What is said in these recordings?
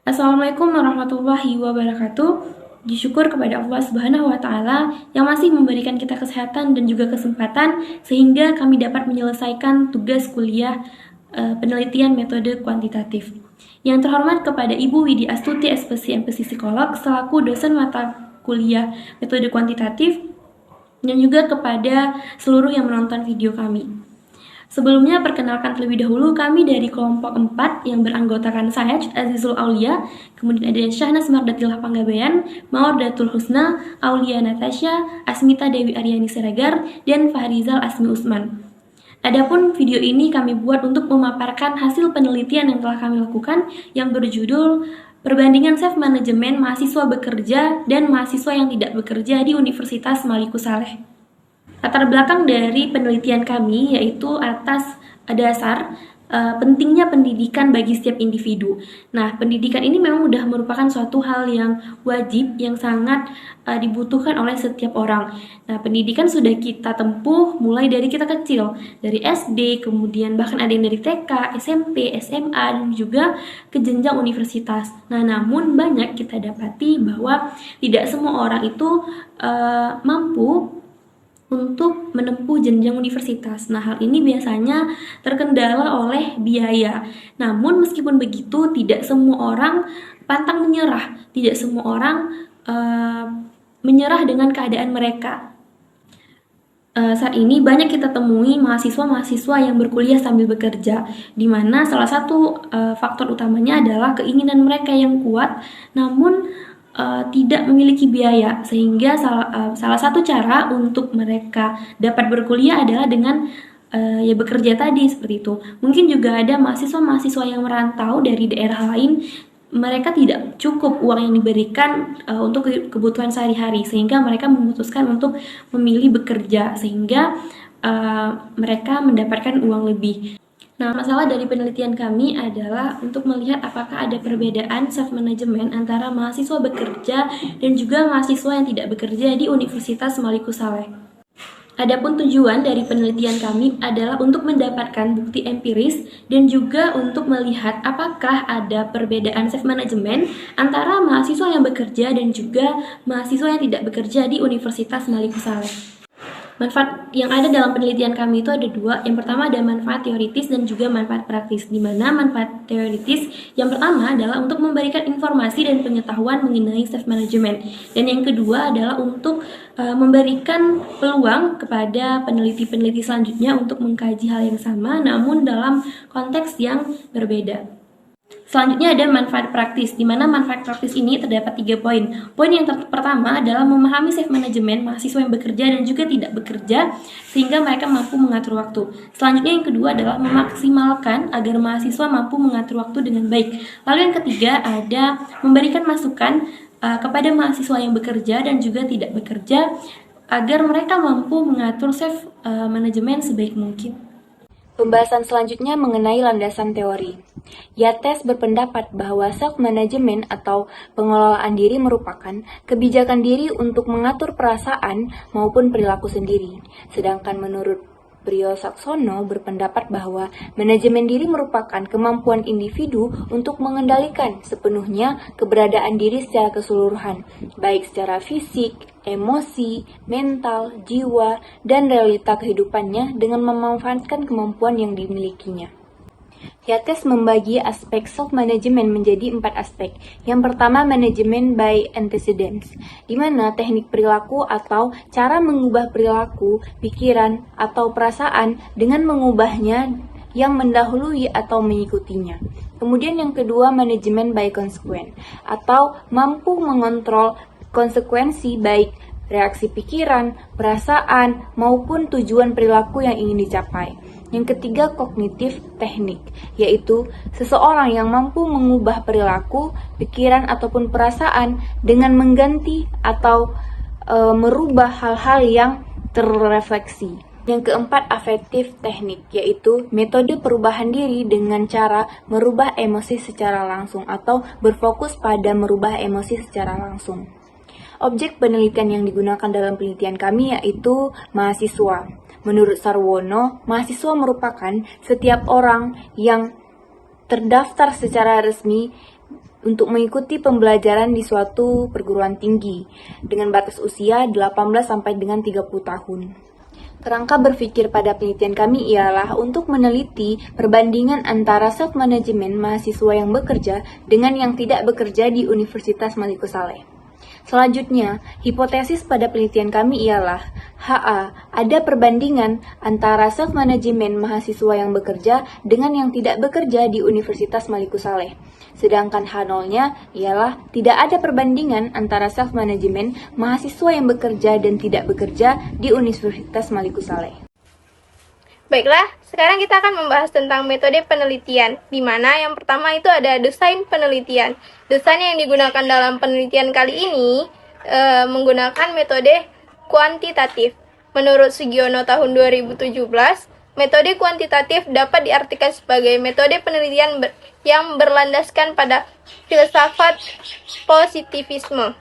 Assalamualaikum warahmatullahi wabarakatuh. Syukur kepada Allah Subhanahu wa Ta'ala yang masih memberikan kita kesehatan dan juga kesempatan sehingga kami dapat menyelesaikan tugas kuliah penelitian metode kuantitatif. Yang terhormat kepada Ibu Widi Astuti, SPSI Psikolog, selaku dosen mata kuliah metode kuantitatif, dan juga kepada seluruh yang menonton video kami. Sebelumnya, perkenalkan terlebih dahulu, kami dari kelompok 4 yang beranggotakan saya, Azizul Aulia, kemudian ada Syahnas Mardatillah Panggabean, Mawardatul Husna, Aulia Natasha, Asmita Dewi Aryani Siregar, dan Fahrizal Asmi Usman. Adapun video ini kami buat untuk memaparkan hasil penelitian yang telah kami lakukan yang berjudul Perbandingan Self-Manajemen Mahasiswa Bekerja dan Mahasiswa yang Tidak Bekerja di Universitas Malikus Saleh. Latar belakang dari penelitian kami yaitu atas dasar pentingnya pendidikan bagi setiap individu. Nah, pendidikan ini memang sudah merupakan suatu hal yang wajib, yang sangat dibutuhkan oleh setiap orang. Nah, pendidikan sudah kita tempuh mulai dari kita kecil, dari SD, kemudian bahkan ada yang dari TK, SMP, SMA, dan juga ke jenjang universitas. Nah, namun banyak kita dapati bahwa tidak semua orang itu mampu untuk menempuh jenjang universitas. Nah, hal ini biasanya terkendala oleh biaya. Namun, meskipun begitu, tidak semua orang pantang menyerah. Tidak semua orang menyerah dengan keadaan mereka. Saat ini banyak kita temui mahasiswa-mahasiswa yang berkuliah sambil bekerja, di mana salah satu faktor utamanya adalah keinginan mereka yang kuat, namun tidak memiliki biaya, sehingga salah satu cara untuk mereka dapat berkuliah adalah dengan bekerja tadi, seperti itu. Mungkin juga ada mahasiswa-mahasiswa yang merantau dari daerah lain, mereka tidak cukup uang yang diberikan untuk kebutuhan sehari-hari, sehingga mereka memutuskan untuk memilih bekerja, sehingga mereka mendapatkan uang lebih. Nah, masalah dari penelitian kami adalah untuk melihat apakah ada perbedaan self-management antara mahasiswa bekerja dan juga mahasiswa yang tidak bekerja di Universitas Malikus Saleh. Adapun tujuan dari penelitian kami adalah untuk mendapatkan bukti empiris dan juga untuk melihat apakah ada perbedaan self-management antara mahasiswa yang bekerja dan juga mahasiswa yang tidak bekerja di Universitas Malikus Saleh. Manfaat yang ada dalam penelitian kami itu ada dua. Yang pertama ada manfaat teoritis dan juga manfaat praktis. Di mana manfaat teoritis yang pertama adalah untuk memberikan informasi dan pengetahuan mengenai self-management. Dan yang kedua adalah untuk memberikan peluang kepada peneliti-peneliti selanjutnya untuk mengkaji hal yang sama namun dalam konteks yang berbeda. Selanjutnya ada manfaat praktis, di mana manfaat praktis ini terdapat 3 poin. Poin yang pertama adalah memahami self-management mahasiswa yang bekerja dan juga tidak bekerja, sehingga mereka mampu mengatur waktu. Selanjutnya yang kedua adalah memaksimalkan agar mahasiswa mampu mengatur waktu dengan baik. Lalu yang ketiga ada memberikan masukan kepada mahasiswa yang bekerja dan juga tidak bekerja, agar mereka mampu mengatur self-management sebaik mungkin. Pembahasan selanjutnya mengenai landasan teori. Yates berpendapat bahwa self-management atau pengelolaan diri merupakan kebijakan diri untuk mengatur perasaan maupun perilaku sendiri. Sedangkan menurut Priosaksono berpendapat bahwa manajemen diri merupakan kemampuan individu untuk mengendalikan sepenuhnya keberadaan diri secara keseluruhan, baik secara fisik, emosi, mental, jiwa, dan realita kehidupannya dengan memanfaatkan kemampuan yang dimilikinya. Yates membagi aspek self-management menjadi 4 aspek. Yang pertama, manajemen by antecedents, di mana teknik perilaku atau cara mengubah perilaku, pikiran, atau perasaan dengan mengubahnya yang mendahului atau mengikutinya. Kemudian yang kedua, manajemen by consequence, atau mampu mengontrol konsekuensi baik reaksi pikiran, perasaan, maupun tujuan perilaku yang ingin dicapai. Yang ketiga, kognitif teknik, yaitu seseorang yang mampu mengubah perilaku, pikiran, ataupun perasaan dengan mengganti atau merubah hal-hal yang terrefleksi. Yang keempat, afektif teknik, yaitu metode perubahan diri dengan cara merubah emosi secara langsung atau berfokus pada merubah emosi secara langsung. Objek penelitian yang digunakan dalam penelitian kami yaitu mahasiswa. Menurut Sarwono, mahasiswa merupakan setiap orang yang terdaftar secara resmi untuk mengikuti pembelajaran di suatu perguruan tinggi dengan batas usia 18 sampai dengan 30 tahun. Kerangka berpikir pada penelitian kami ialah untuk meneliti perbandingan antara self-management mahasiswa yang bekerja dengan yang tidak bekerja di Universitas Maliku Saleh. Selanjutnya, hipotesis pada penelitian kami ialah ada perbandingan antara self-management mahasiswa yang bekerja dengan yang tidak bekerja di Universitas Maliku Saleh. Sedangkan H0-nya ialah tidak ada perbandingan antara self-management mahasiswa yang bekerja dan tidak bekerja di Universitas Maliku Saleh. Baiklah, sekarang kita akan membahas tentang metode penelitian, di mana yang pertama itu ada desain penelitian. Desain yang digunakan dalam penelitian kali ini menggunakan metode kuantitatif. Menurut Sugiono tahun 2017, metode kuantitatif dapat diartikan sebagai metode penelitian yang berlandaskan pada filsafat positivisme.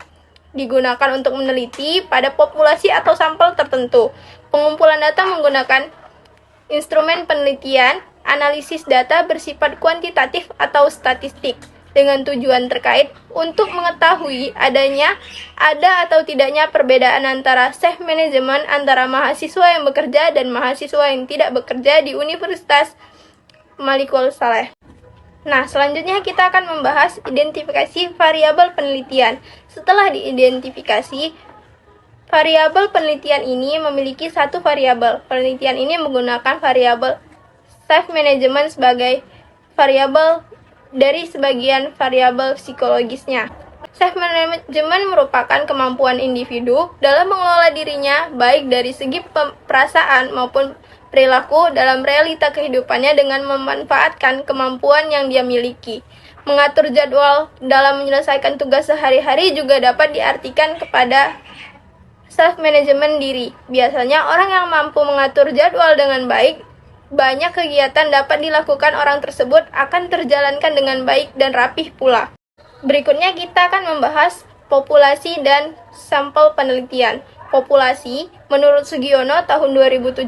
Digunakan untuk meneliti pada populasi atau sampel tertentu. Pengumpulan data menggunakan instrumen penelitian, analisis data bersifat kuantitatif atau statistik, dengan tujuan terkait untuk mengetahui ada atau tidaknya perbedaan antara self-management antara mahasiswa yang bekerja dan mahasiswa yang tidak bekerja di Universitas Maliku Saleh. Nah, selanjutnya kita akan membahas identifikasi variabel penelitian. Setelah diidentifikasi, variabel penelitian ini memiliki satu variabel. Penelitian ini menggunakan variabel self-management sebagai variabel dari sebagian variabel psikologisnya. Self-management merupakan kemampuan individu dalam mengelola dirinya baik dari segi perasaan maupun perilaku dalam realita kehidupannya dengan memanfaatkan kemampuan yang dia miliki. Mengatur jadwal dalam menyelesaikan tugas sehari-hari juga dapat diartikan kepada self-management diri. Biasanya orang yang mampu mengatur jadwal dengan baik, banyak kegiatan dapat dilakukan orang tersebut akan terjalankan dengan baik dan rapih pula. Berikutnya kita akan membahas populasi dan sampel penelitian. Populasi, menurut Sugiono tahun 2017,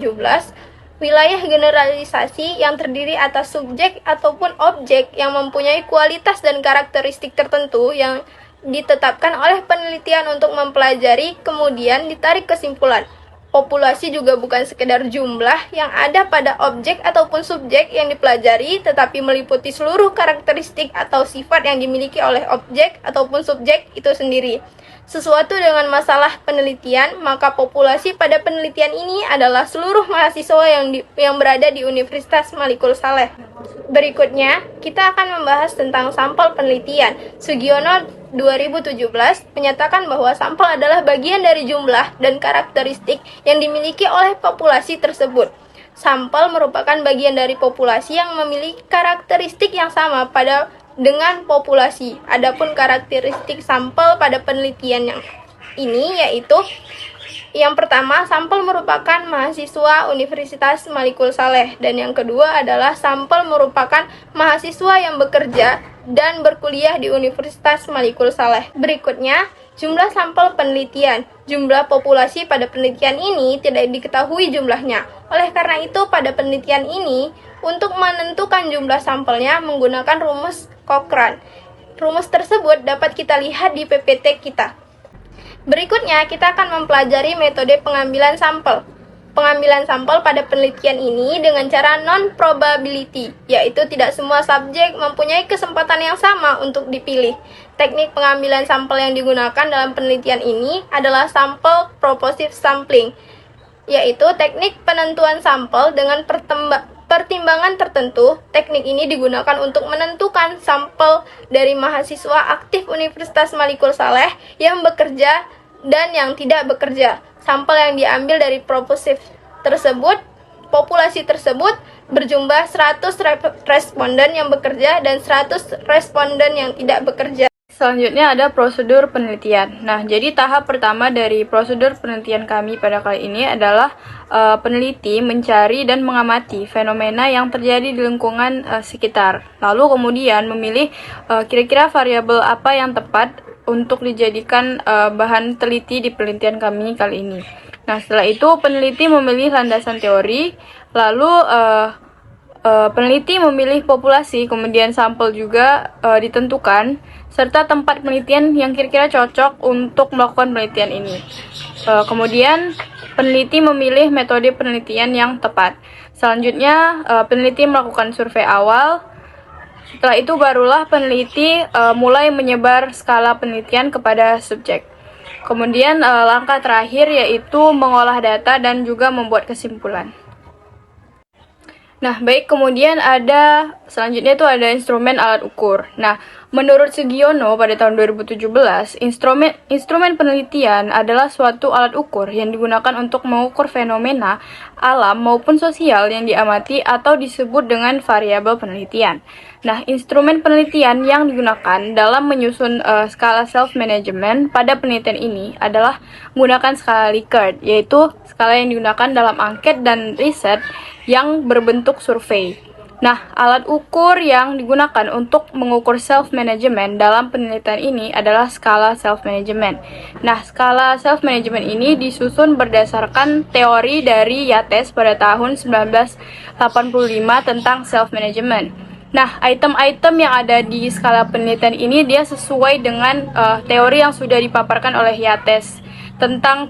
wilayah generalisasi yang terdiri atas subjek ataupun objek yang mempunyai kualitas dan karakteristik tertentu yang ditetapkan oleh penelitian untuk mempelajari, kemudian ditarik kesimpulan. Populasi juga bukan sekedar jumlah yang ada pada objek ataupun subjek yang dipelajari, tetapi meliputi seluruh karakteristik atau sifat yang dimiliki oleh objek ataupun subjek itu sendiri. Sesuatu dengan masalah penelitian, maka populasi pada penelitian ini adalah seluruh mahasiswa yang berada di Universitas Maliku Saleh. Berikutnya, kita akan membahas tentang sampel penelitian. Sugiono 2017 menyatakan bahwa sampel adalah bagian dari jumlah dan karakteristik yang dimiliki oleh populasi tersebut. Sampel merupakan bagian dari populasi yang memiliki karakteristik yang sama dengan populasi. Adapun karakteristik sampel pada penelitian yang ini yaitu yang pertama, sampel merupakan mahasiswa Universitas Maliku Saleh, dan yang kedua adalah sampel merupakan mahasiswa yang bekerja dan berkuliah di Universitas Maliku Saleh. Berikutnya, jumlah sampel penelitian. Jumlah populasi pada penelitian ini tidak diketahui jumlahnya. Oleh karena itu, pada penelitian ini, untuk menentukan jumlah sampelnya menggunakan rumus Cochrane. Rumus tersebut dapat kita lihat di PPT kita. Berikutnya, kita akan mempelajari metode pengambilan sampel. Pengambilan sampel pada penelitian ini dengan cara non-probability, yaitu tidak semua subjek mempunyai kesempatan yang sama untuk dipilih. Teknik pengambilan sampel yang digunakan dalam penelitian ini adalah sample propositive sampling, yaitu teknik penentuan sampel dengan pertimbangan tertentu. Teknik ini digunakan untuk menentukan sampel dari mahasiswa aktif Universitas Maliku Saleh yang bekerja dan yang tidak bekerja. Sampel yang diambil dari populasi tersebut berjumlah 100 responden yang bekerja dan 100 responden yang tidak bekerja. Selanjutnya ada prosedur penelitian. Nah, jadi tahap pertama dari prosedur penelitian kami pada kali ini adalah peneliti mencari dan mengamati fenomena yang terjadi di lingkungan sekitar. Lalu kemudian memilih kira-kira variabel apa yang tepat untuk dijadikan bahan teliti di penelitian kami kali ini. Nah, setelah itu peneliti memilih landasan teori, lalu peneliti memilih populasi, kemudian sampel juga ditentukan, serta tempat penelitian yang kira-kira cocok untuk melakukan penelitian ini. Kemudian peneliti memilih metode penelitian yang tepat. Selanjutnya, peneliti melakukan survei awal. Setelah itu barulah peneliti mulai menyebar skala penelitian kepada subjek. Kemudian langkah terakhir yaitu mengolah data dan juga membuat kesimpulan. Nah, baik, kemudian selanjutnya itu ada instrumen alat ukur. Nah, menurut Sugiono pada tahun 2017, instrumen penelitian adalah suatu alat ukur yang digunakan untuk mengukur fenomena alam maupun sosial yang diamati atau disebut dengan variabel penelitian. Nah, instrumen penelitian yang digunakan dalam menyusun skala self-management pada penelitian ini adalah menggunakan skala Likert, yaitu skala yang digunakan dalam angket dan riset yang berbentuk survei. Nah, alat ukur yang digunakan untuk mengukur self-management dalam penelitian ini adalah skala self-management. Nah, skala self-management ini disusun berdasarkan teori dari Yates pada tahun 1985 tentang self-management. Nah, item-item yang ada di skala penelitian ini dia sesuai dengan teori yang sudah dipaparkan oleh Yates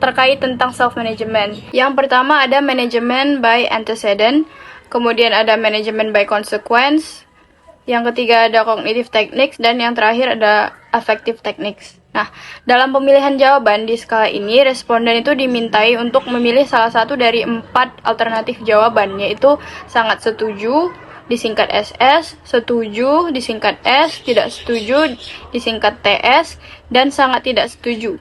terkait tentang self-management. Yang pertama ada management by antecedent, kemudian ada management by consequence, yang ketiga ada cognitive techniques, dan yang terakhir ada affective techniques. Nah, dalam pemilihan jawaban di skala ini, responden itu dimintai untuk memilih salah satu dari 4 alternatif jawaban, yaitu sangat setuju, disingkat SS, setuju, disingkat S, tidak setuju, disingkat TS, dan sangat tidak setuju,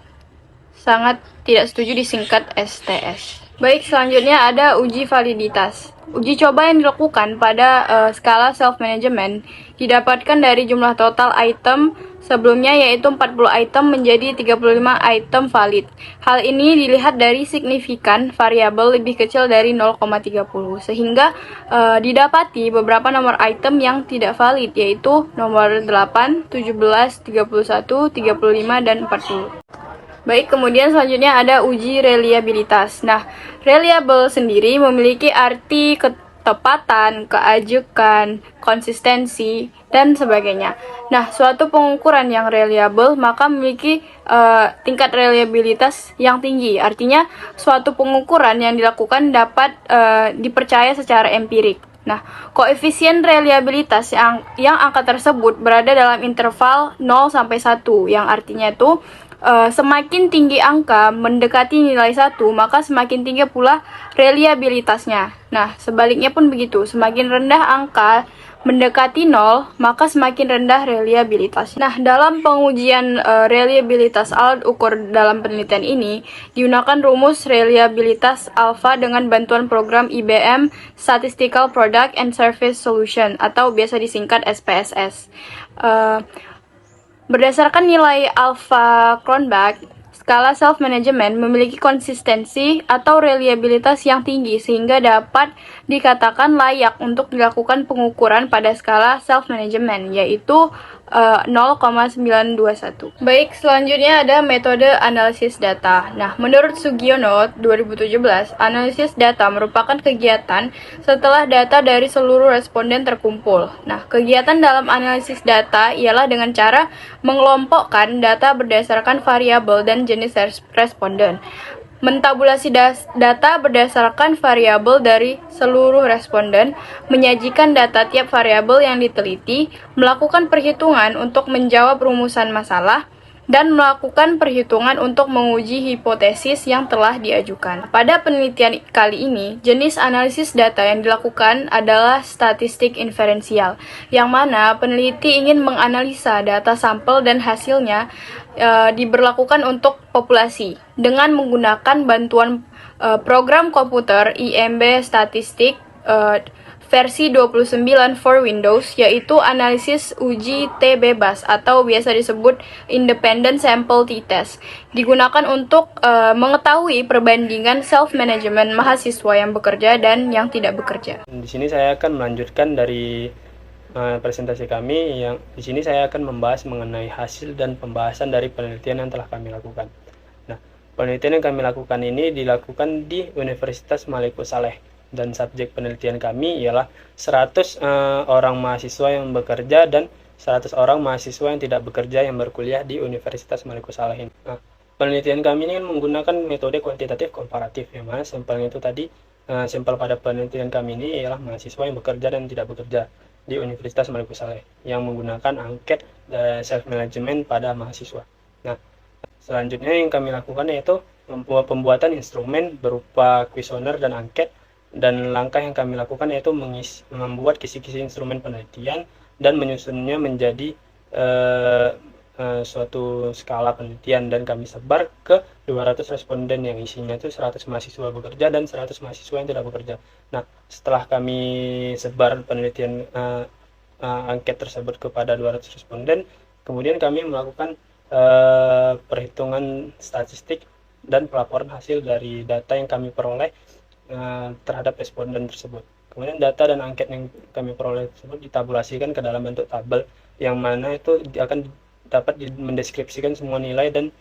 disingkat STS. Baik, selanjutnya ada uji validitas. Uji coba yang dilakukan pada skala self-management didapatkan dari jumlah total item sebelumnya, yaitu 40 item menjadi 35 item valid. Hal ini dilihat dari signifikan variabel lebih kecil dari 0,30, sehingga didapati beberapa nomor item yang tidak valid, yaitu nomor 8, 17, 31, 35, dan 40. Baik, kemudian selanjutnya ada uji reliabilitas. Nah, reliable sendiri memiliki arti ketepatan, keajukan, konsistensi, dan sebagainya. Nah, suatu pengukuran yang reliable maka memiliki tingkat reliabilitas yang tinggi. Artinya, suatu pengukuran yang dilakukan dapat dipercaya secara empirik. Nah, koefisien reliabilitas yang angka tersebut berada dalam interval 0 sampai 1, yang artinya itu semakin tinggi angka mendekati nilai 1, maka semakin tinggi pula reliabilitasnya. Nah, sebaliknya pun begitu. Semakin rendah angka mendekati 0, maka semakin rendah reliabilitas. Nah, dalam pengujian reliabilitas alat ukur dalam penelitian ini, digunakan rumus reliabilitas alfa dengan bantuan program IBM Statistical Product and Service Solution, atau biasa disingkat SPSS. Berdasarkan nilai alpha Cronbach, skala self-management memiliki konsistensi atau reliabilitas yang tinggi sehingga dapat dikatakan layak untuk dilakukan pengukuran pada skala self-management, yaitu 0,921. Baik, selanjutnya ada metode analisis data. Nah, menurut Sugiono 2017, analisis data merupakan kegiatan setelah data dari seluruh responden terkumpul. Nah, kegiatan dalam analisis data ialah dengan cara mengelompokkan data berdasarkan variabel dan jenis responden, mentabulasi data berdasarkan variabel dari seluruh responden, menyajikan data tiap variabel yang diteliti, melakukan perhitungan untuk menjawab rumusan masalah, dan melakukan perhitungan untuk menguji hipotesis yang telah diajukan. Pada penelitian kali ini, jenis analisis data yang dilakukan adalah statistik inferensial, yang mana peneliti ingin menganalisa data sampel dan hasilnya diberlakukan untuk populasi dengan menggunakan bantuan program komputer IMB statistik versi 29 for Windows, yaitu analisis uji T bebas atau biasa disebut Independent Sample T-Test, digunakan untuk mengetahui perbandingan self-management mahasiswa yang bekerja dan yang tidak bekerja. Di sini saya akan melanjutkan dari presentasi kami. Yang di sini saya akan membahas mengenai hasil dan pembahasan dari penelitian yang telah kami lakukan. Nah, penelitian yang kami lakukan ini dilakukan di Universitas Maliku Saleh. dan subjek penelitian kami ialah 100 orang mahasiswa yang bekerja dan 100 orang mahasiswa yang tidak bekerja yang berkuliah di Universitas Maliku Saleh ini. Nah, penelitian kami ini menggunakan metode kuantitatif komparatif, yang mana sampelnya itu tadi, sampel pada penelitian kami ini ialah mahasiswa yang bekerja dan tidak bekerja di Universitas Maliku Saleh yang menggunakan angket self management pada mahasiswa. Nah, selanjutnya yang kami lakukan yaitu pembuatan instrumen berupa kuesioner dan angket, dan langkah yang kami lakukan yaitu membuat kisi-kisi instrumen penelitian dan menyusunnya menjadi suatu skala penelitian, dan kami sebar ke 200 responden yang isinya itu 100 mahasiswa bekerja dan 100 mahasiswa yang tidak bekerja. Nah, setelah kami sebar penelitian angket tersebut kepada 200 responden, kemudian kami melakukan perhitungan statistik dan pelaporan hasil dari data yang kami peroleh terhadap responden tersebut. Kemudian data dan angket yang kami peroleh tersebut ditabulasikan ke dalam bentuk tabel, yang mana itu akan dapat mendeskripsikan semua nilai dan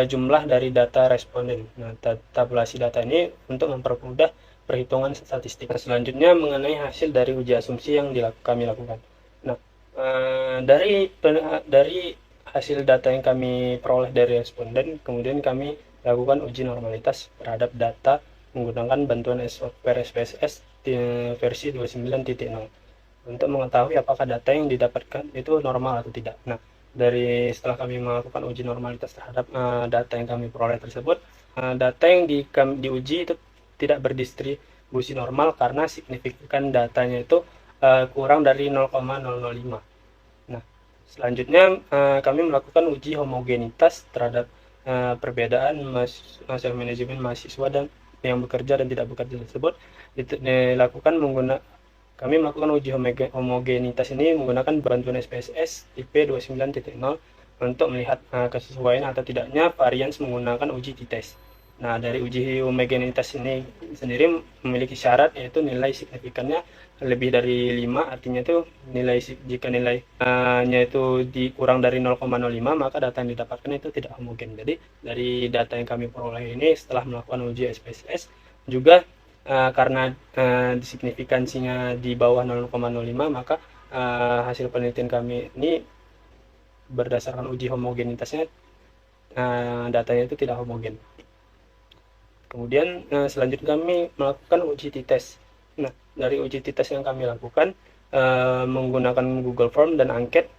jumlah dari data responden. Nah, tabulasi data ini untuk mempermudah perhitungan statistik. Selanjutnya mengenai hasil dari uji asumsi yang kami lakukan. Nah, dari hasil data yang kami peroleh dari responden, kemudian kami lakukan uji normalitas terhadap data menggunakan bantuan software SPSS versi 29.0 untuk mengetahui apakah data yang didapatkan itu normal atau tidak. Nah, setelah kami melakukan uji normalitas terhadap data yang kami peroleh tersebut, data yang diuji itu tidak berdistribusi normal karena signifikan datanya itu kurang dari 0,005. Nah, selanjutnya kami melakukan uji homogenitas terhadap perbedaan self manajemen mahasiswa dan yang bekerja dan tidak bekerja tersebut kami melakukan uji homogenitas ini menggunakan bantuan SPSS tipe 29.0 untuk melihat kesesuaian atau tidaknya varians menggunakan uji t-test. Nah, dari uji homogenitas ini sendiri memiliki syarat, yaitu nilai signifikannya lebih dari 5, artinya itu jika nilainya itu dikurang dari 0,05 maka data yang didapatkan itu tidak homogen. Jadi dari data yang kami peroleh ini setelah melakukan uji SPSS juga karena signifikansinya di bawah 0,05 maka hasil penelitian kami ini berdasarkan uji homogenitasnya datanya itu tidak homogen. Kemudian selanjutnya kami melakukan uji t-test. Nah, dari uji t-test yang kami lakukan menggunakan Google Form dan angket,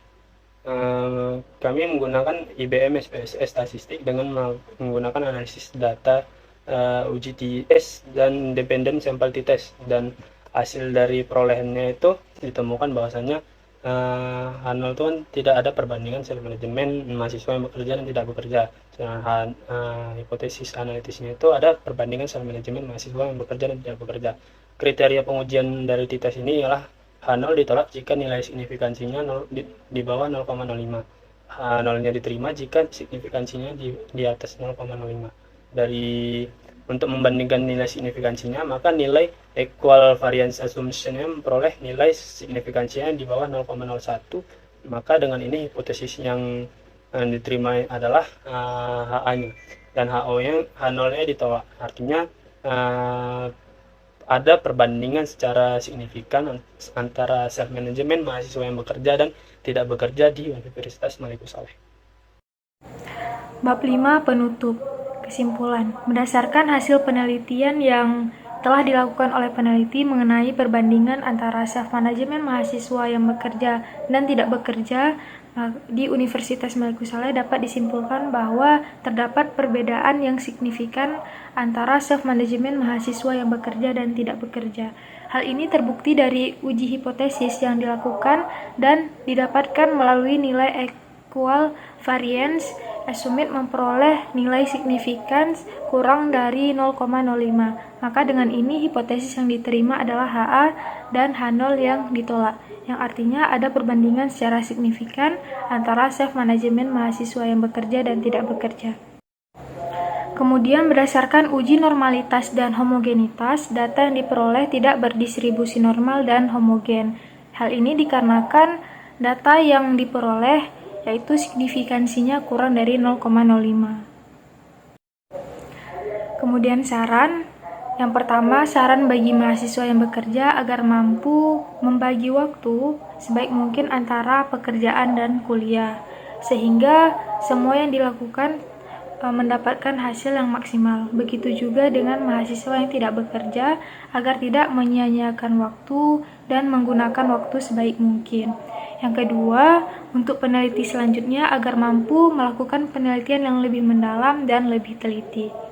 kami menggunakan IBM SPSS statistik dengan menggunakan analisis data uji t-test dan independent sample t-test, dan hasil dari perolehannya itu ditemukan bahwasanya Hanol itu kan tidak ada perbandingan self manajemen mahasiswa yang bekerja dan tidak bekerja. Sedangkan hipotesis analitisnya itu ada perbandingan self manajemen mahasiswa yang bekerja dan tidak bekerja. Kriteria pengujian dari t-test ini ialah H0 ditolak jika nilai signifikansinya di bawah 0,05. H0-nya diterima jika signifikansinya di atas 0,05. Untuk membandingkan nilai signifikansinya, maka nilai equal variance assumption-nya memperoleh nilai signifikansinya di bawah 0,01. Maka dengan ini hipotesis yang diterima adalah HA-nya, dan H0-nya ditolak. Artinya ada perbandingan secara signifikan antara self management mahasiswa yang bekerja dan tidak bekerja di Universitas Maliku Saleh. Bab 5 penutup. Kesimpulan, berdasarkan hasil penelitian yang telah dilakukan oleh peneliti mengenai perbandingan antara self-manajemen mahasiswa yang bekerja dan tidak bekerja di Universitas Maliku Saleh, dapat disimpulkan bahwa terdapat perbedaan yang signifikan antara self-manajemen mahasiswa yang bekerja dan tidak bekerja. Hal ini terbukti dari uji hipotesis yang dilakukan dan didapatkan melalui nilai equal variance estimate memperoleh nilai signifikan kurang dari 0,05. Maka dengan ini hipotesis yang diterima adalah HA dan H0 yang ditolak, yang artinya ada perbandingan secara signifikan antara self manajemen mahasiswa yang bekerja dan tidak bekerja. Kemudian berdasarkan uji normalitas dan homogenitas, data yang diperoleh tidak berdistribusi normal dan homogen. Hal ini dikarenakan data yang diperoleh yaitu signifikansinya kurang dari 0,05. Kemudian saran, Yang pertama, saran bagi mahasiswa yang bekerja agar mampu membagi waktu sebaik mungkin antara pekerjaan dan kuliah, sehingga semua yang dilakukan mendapatkan hasil yang maksimal. Begitu juga dengan mahasiswa yang tidak bekerja agar tidak menyia-nyiakan waktu dan menggunakan waktu sebaik mungkin. Yang kedua, untuk peneliti selanjutnya agar mampu melakukan penelitian yang lebih mendalam dan lebih teliti.